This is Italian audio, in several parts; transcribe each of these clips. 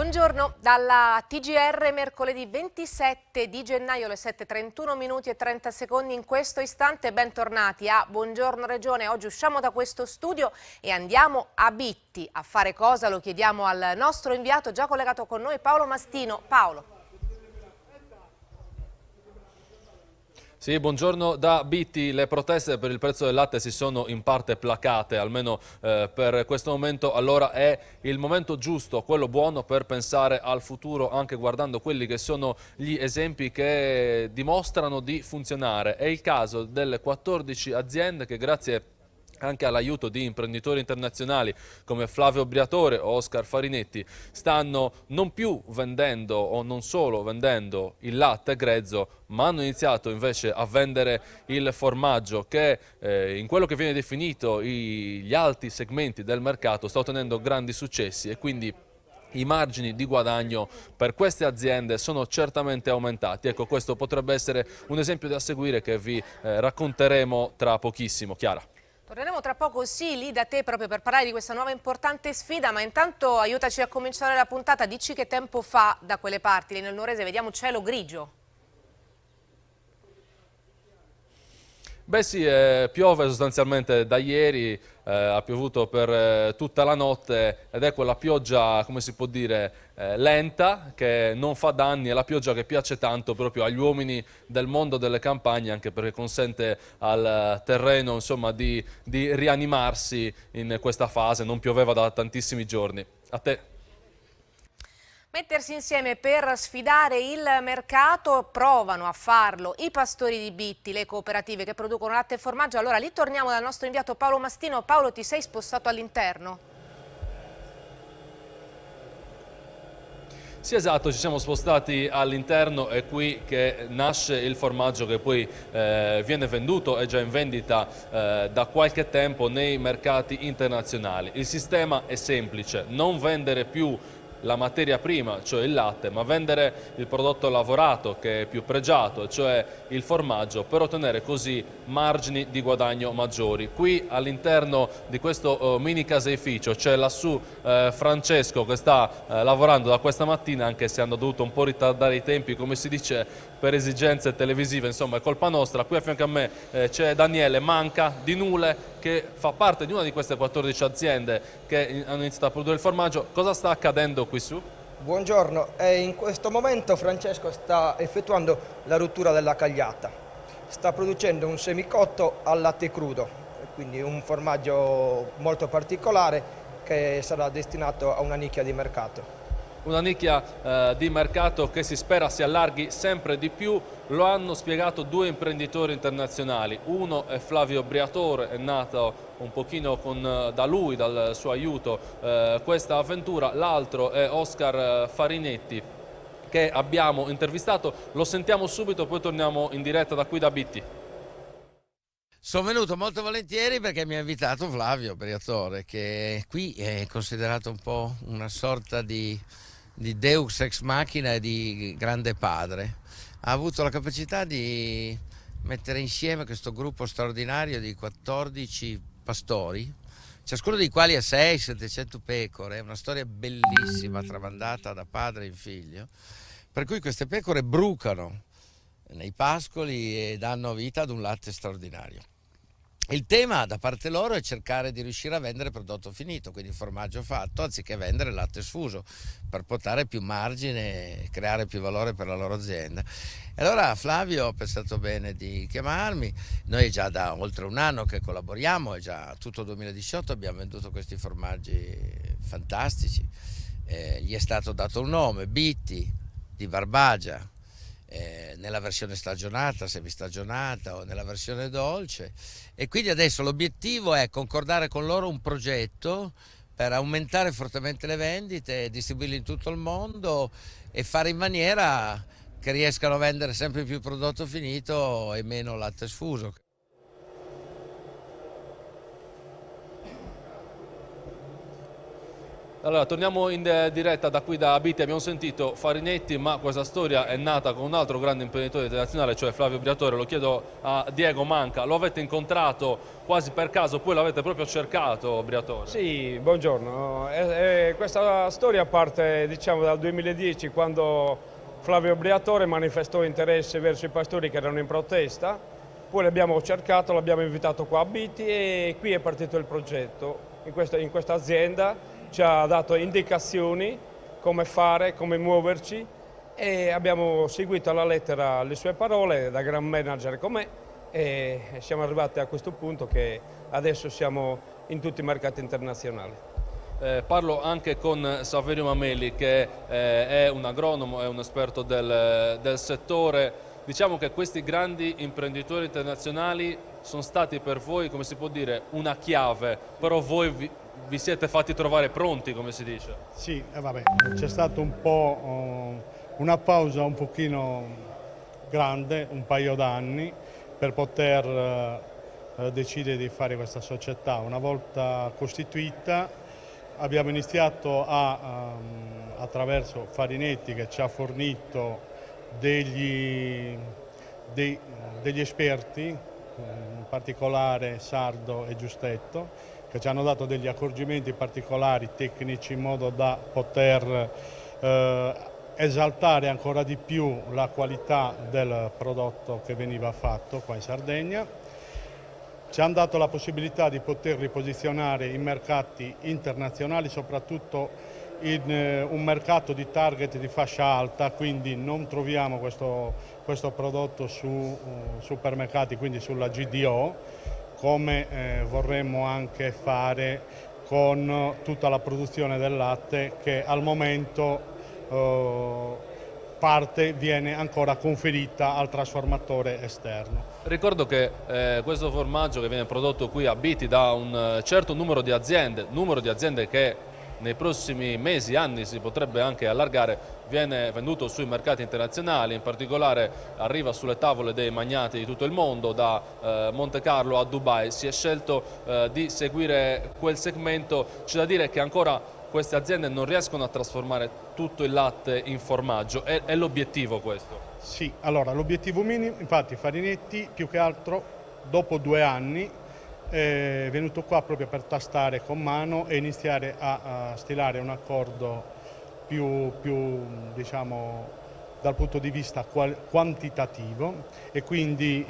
Buongiorno, dalla TGR mercoledì 27 di gennaio alle 7:31 minuti e 30 secondi in questo istante. Bentornati a Buongiorno Regione. Oggi usciamo da questo studio e andiamo a Bitti. A fare cosa? Lo chiediamo al nostro inviato già collegato con noi, Paolo Mastino. Paolo. Sì, buongiorno da Bitti. Le proteste per il prezzo del latte si sono in parte placate, almeno per questo momento. Allora è il momento giusto, quello buono per pensare al futuro, anche guardando quelli che sono gli esempi che dimostrano di funzionare. È il caso delle 14 aziende che grazie anche all'aiuto di imprenditori internazionali come Flavio Briatore o Oscar Farinetti stanno non più vendendo o non solo vendendo il latte grezzo, ma hanno iniziato invece a vendere il formaggio che in quello che viene definito gli alti segmenti del mercato sta ottenendo grandi successi e quindi i margini di guadagno per queste aziende sono certamente aumentati. Ecco, questo potrebbe essere un esempio da seguire che vi racconteremo tra pochissimo. Chiara. Torneremo tra poco, sì, lì da te proprio per parlare di questa nuova importante sfida, ma intanto aiutaci a cominciare la puntata, dici che tempo fa da quelle parti, lì nel Nuorese vediamo cielo grigio. Beh sì, piove sostanzialmente da ieri, ha piovuto per tutta la notte ed è quella pioggia, come si può dire, lenta, che non fa danni, è la pioggia che piace tanto proprio agli uomini del mondo delle campagne, anche perché consente al terreno insomma, di rianimarsi in questa fase, non pioveva da tantissimi giorni. A te. Mettersi insieme per sfidare il mercato, provano a farlo i pastori di Bitti, le cooperative che producono latte e formaggio. Allora lì torniamo dal nostro inviato Paolo Mastino. Paolo, ti sei spostato all'interno? Sì, esatto, ci siamo spostati all'interno, è qui che nasce il formaggio che poi viene venduto, è già in vendita da qualche tempo nei mercati internazionali. Il sistema è semplice, non vendere più la materia prima, cioè il latte, ma vendere il prodotto lavorato che è più pregiato, cioè il formaggio, per ottenere così margini di guadagno maggiori. Qui all'interno di questo mini caseificio c'è lassù Francesco che sta lavorando da questa mattina, anche se hanno dovuto un po' ritardare i tempi, come si dice, per esigenze televisive, insomma è colpa nostra. Qui a fianco a me c'è Daniele Manca di Nule, che fa parte di una di queste 14 aziende che hanno iniziato a produrre il formaggio. Cosa sta accadendo qui su? Buongiorno, in questo momento Francesco sta effettuando la rottura della cagliata, sta producendo un semicotto al latte crudo, quindi un formaggio molto particolare che sarà destinato a una nicchia di mercato. Una nicchia di mercato che si spera si allarghi sempre di più, lo hanno spiegato due imprenditori internazionali. Uno è Flavio Briatore, è nato un pochino da lui, dal suo aiuto, questa avventura. L'altro è Oscar Farinetti, che abbiamo intervistato. Lo sentiamo subito, poi torniamo in diretta da qui da Bitti. Sono venuto molto volentieri perché mi ha invitato Flavio Briatore, che qui è considerato un po' una sorta di deus ex machina e di grande padre. Ha avuto la capacità di mettere insieme questo gruppo straordinario di 14 pastori, ciascuno dei quali ha 600-700 pecore. È una storia bellissima, tramandata da padre in figlio, per cui queste pecore brucano nei pascoli e danno vita ad un latte straordinario. Il tema da parte loro è cercare di riuscire a vendere prodotto finito, quindi formaggio fatto, anziché vendere latte sfuso, per portare più margine e creare più valore per la loro azienda. E allora Flavio ha pensato bene di chiamarmi. Noi già da oltre un anno che collaboriamo, e già tutto il 2018 abbiamo venduto questi formaggi fantastici. Gli è stato dato un nome, Bitti di Barbagia, nella versione stagionata, semistagionata o nella versione dolce, e quindi adesso l'obiettivo è concordare con loro un progetto per aumentare fortemente le vendite, distribuirle in tutto il mondo e fare in maniera che riescano a vendere sempre più prodotto finito e meno latte sfuso. Allora, torniamo in diretta da qui da Abiti, abbiamo sentito Farinetti, ma questa storia è nata con un altro grande imprenditore internazionale, cioè Flavio Briatore. Lo chiedo a Diego Manca, lo avete incontrato quasi per caso, poi l'avete proprio cercato, Briatore? Sì, buongiorno. Questa storia parte, diciamo, dal 2010, quando Flavio Briatore manifestò interesse verso i pastori che erano in protesta. Poi l'abbiamo cercato, l'abbiamo invitato qua a Biti e qui è partito il progetto. In questa azienda ci ha dato indicazioni come fare, come muoverci e abbiamo seguito alla lettera le sue parole da gran manager com'è e siamo arrivati a questo punto che adesso siamo in tutti i mercati internazionali. Parlo anche con Saverio Mameli, che è un agronomo, è un esperto del settore. Diciamo che questi grandi imprenditori internazionali sono stati per voi, come si può dire, una chiave, però voi vi siete fatti trovare pronti, come si dice? Sì, vabbè, c'è stata un po' una pausa un pochino grande, un paio d'anni, per poter decidere di fare questa società. Una volta costituita abbiamo iniziato attraverso Farinetti, che ci ha fornito degli esperti, in particolare Sardo e Giustetto, che ci hanno dato degli accorgimenti particolari tecnici in modo da poter esaltare ancora di più la qualità del prodotto che veniva fatto qua in Sardegna. Ci hanno dato la possibilità di poter riposizionare i mercati internazionali, soprattutto in un mercato di target di fascia alta, quindi non troviamo questo prodotto su supermercati, quindi sulla GDO, come vorremmo anche fare con tutta la produzione del latte che al momento parte viene ancora conferita al trasformatore esterno. Ricordo che questo formaggio che viene prodotto qui a Biti da un certo numero di aziende che nei prossimi mesi, anni si potrebbe anche allargare, viene venduto sui mercati internazionali, in particolare arriva sulle tavole dei magnati di tutto il mondo, da Monte Carlo a Dubai. Si è scelto di seguire quel segmento. C'è da dire che ancora queste aziende non riescono a trasformare tutto il latte in formaggio, è l'obiettivo questo? Sì, allora l'obiettivo minimo, infatti Farinetti più che altro dopo 2 anni è venuto qua proprio per tastare con mano e iniziare a stilare un accordo più diciamo, dal punto di vista quantitativo e quindi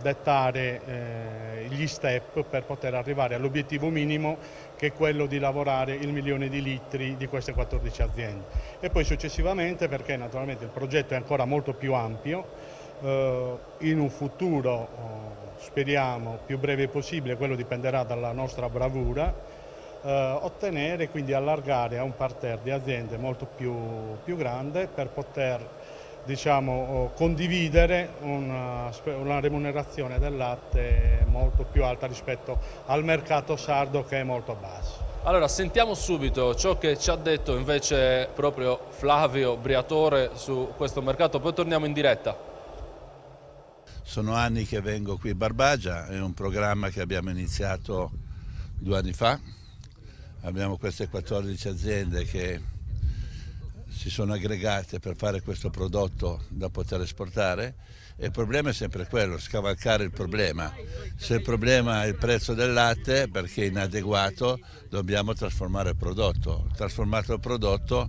dettare gli step per poter arrivare all'obiettivo minimo, che è quello di lavorare il 1 milione di litri di queste 14 aziende. E poi successivamente, perché naturalmente il progetto è ancora molto più ampio, in un futuro speriamo più breve possibile, quello dipenderà dalla nostra bravura, ottenere, quindi allargare a un parterre di aziende molto più grande per poter, diciamo, condividere una remunerazione del latte molto più alta rispetto al mercato sardo, che è molto basso. Allora, sentiamo subito ciò che ci ha detto invece proprio Flavio Briatore su questo mercato, poi torniamo in diretta. Sono anni che vengo qui a Barbagia, è un programma che abbiamo iniziato 2 anni fa. Abbiamo queste 14 aziende che si sono aggregate per fare questo prodotto da poter esportare e il problema è sempre quello, scavalcare il problema. Se il problema è il prezzo del latte, perché è inadeguato, dobbiamo trasformare il prodotto. Trasformato il prodotto,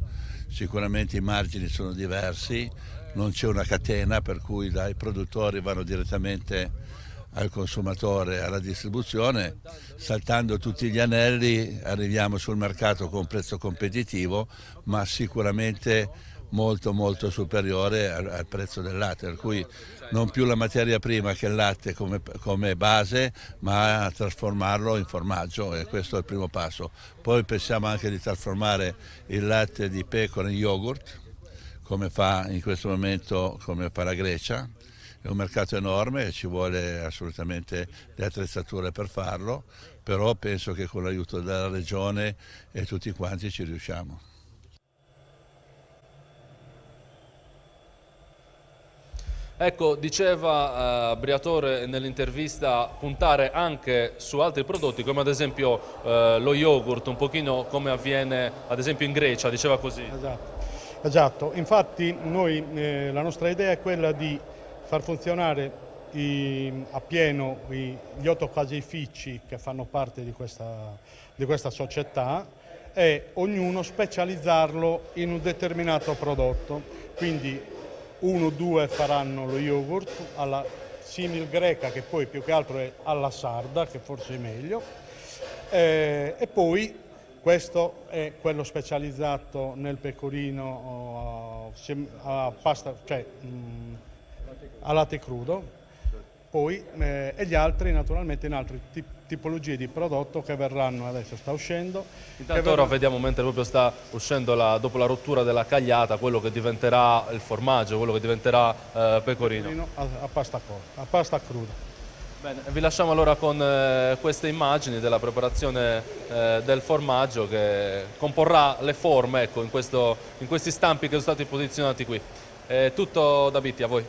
sicuramente i margini sono diversi, non c'è una catena per cui dai produttori vanno direttamente al consumatore, alla distribuzione. Saltando tutti gli anelli arriviamo sul mercato con un prezzo competitivo, ma sicuramente molto superiore al prezzo del latte, per cui non più la materia prima che il latte come base, ma a trasformarlo in formaggio, e questo è il primo passo. Poi pensiamo anche di trasformare il latte di pecora in yogurt, come fa in questo momento, come fa la Grecia. È un mercato enorme e ci vuole assolutamente le attrezzature per farlo, però penso che con l'aiuto della Regione e tutti quanti ci riusciamo. Ecco, diceva Briatore nell'intervista puntare anche su altri prodotti come ad esempio lo yogurt, un pochino come avviene ad esempio in Grecia, diceva così. Esatto. Infatti noi, la nostra idea è quella di far funzionare appieno gli 8 caseifici che fanno parte di questa società e ognuno specializzarlo in un determinato prodotto. Quindi 1 o 2 faranno lo yogurt alla simil greca, che poi più che altro è alla sarda, che forse è meglio, e poi questo è quello specializzato nel pecorino a pasta, cioè a latte crudo, poi e gli altri naturalmente in altre tipologie di prodotto che verranno, adesso sta uscendo. Intanto ora vediamo, mentre proprio sta uscendo dopo la rottura della cagliata, quello che diventerà il formaggio, quello che diventerà pecorino. A pasta cruda. Bene, vi lasciamo allora con queste immagini della preparazione del formaggio che comporrà le forme, ecco, in questi stampi che sono stati posizionati qui. È tutto da Bitti, a voi.